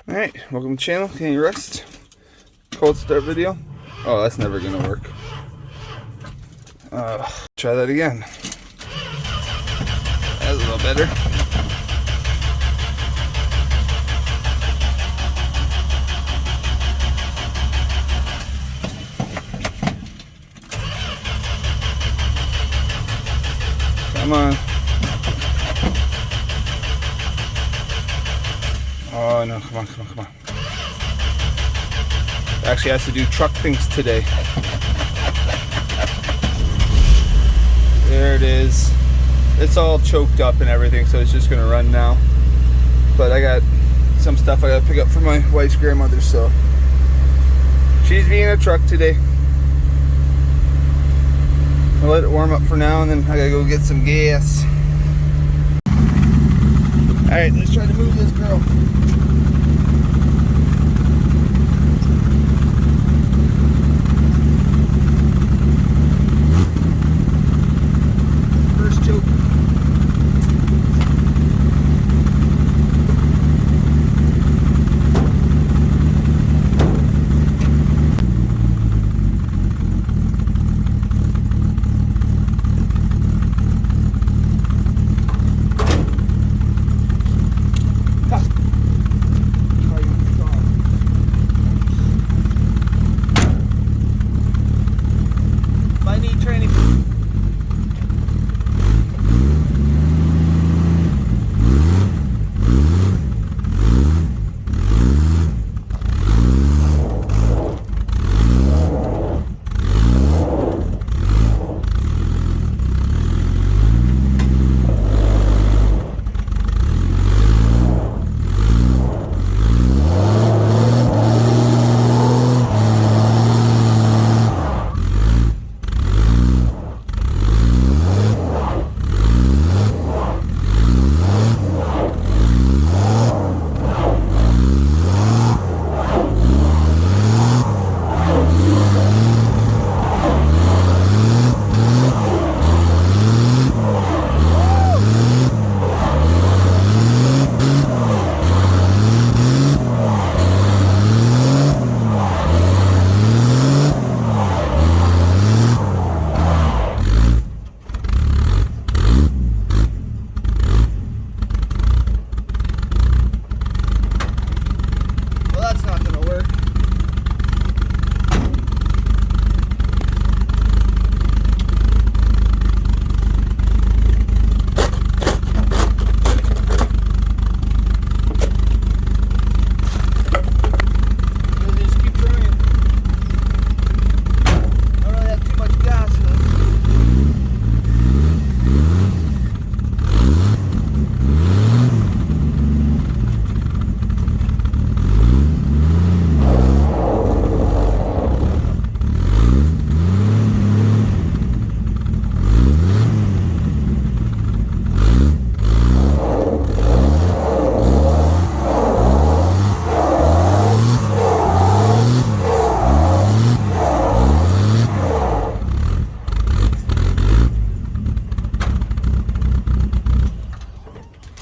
Alright, welcome to the channel. Can you rest? Cold start video. Oh, that's never gonna work. Try that again. That's a little better. Come on. Oh no, come on. Actually has to do truck things today. There it is. It's all choked up and everything, so it's just gonna run now. But I got some stuff I gotta pick up for my wife's grandmother, so she's being a truck today. I'll let it warm up for now, and then I gotta go get some gas. Alright, let's try to move this girl. First choke.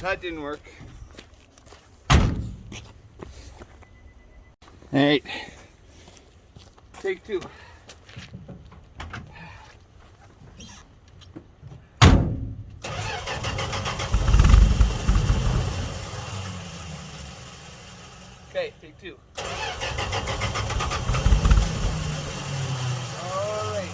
That didn't work. Alright. Take two. Okay, take two. Alright.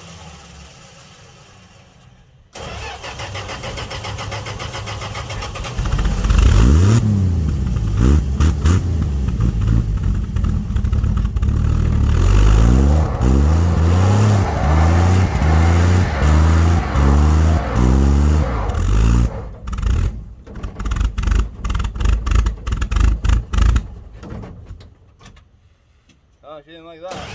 Oh, she didn't like that.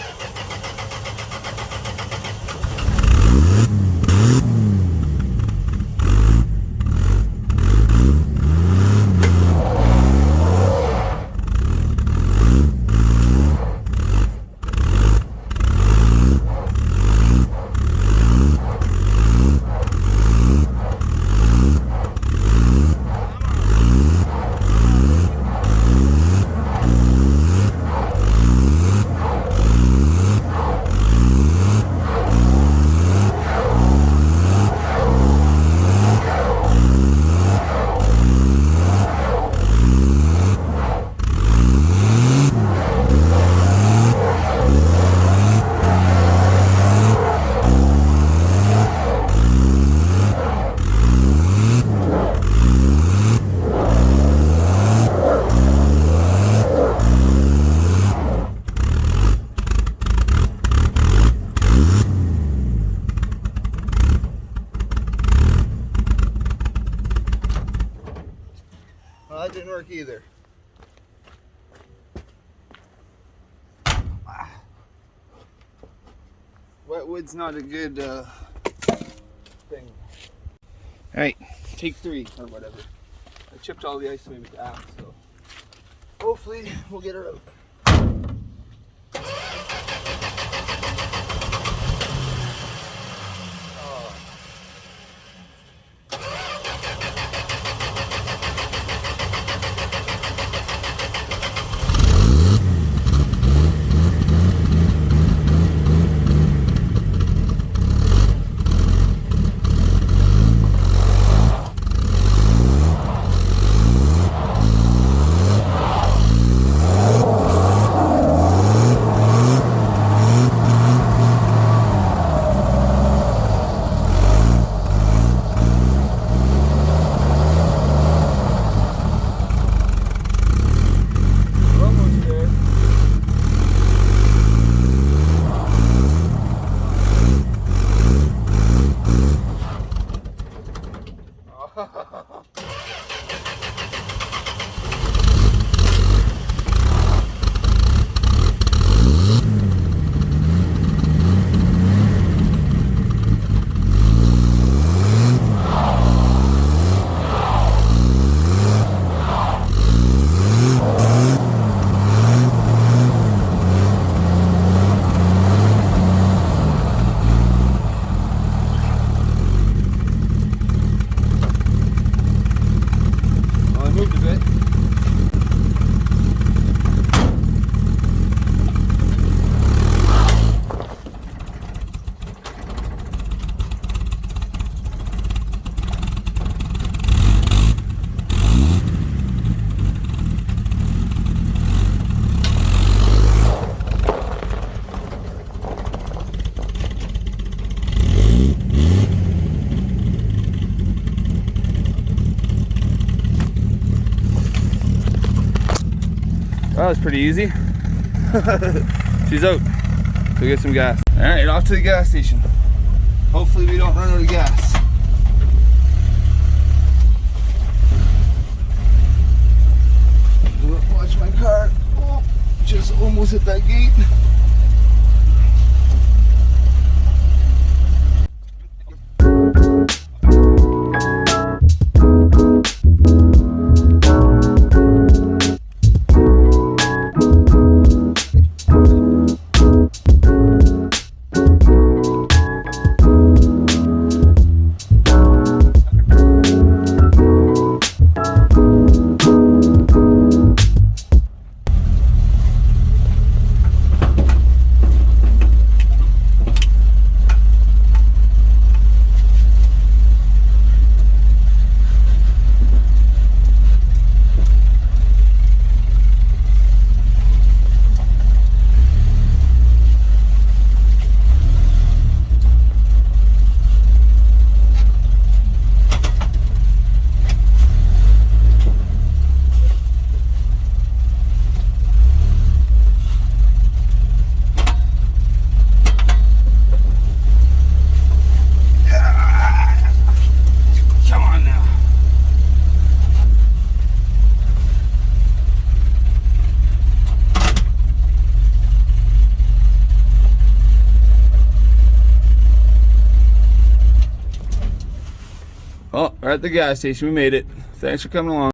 wood's not a good thing. Alright, take 3 or whatever. I chipped all the ice away with the axe, so hopefully we'll get her out. That was pretty easy. She's out. So get some gas. Alright, off to the gas station. Hopefully we don't run out of gas. Watch my car. Oh, just almost hit that gate. Oh, we're at the gas station. We made it. Thanks for coming along.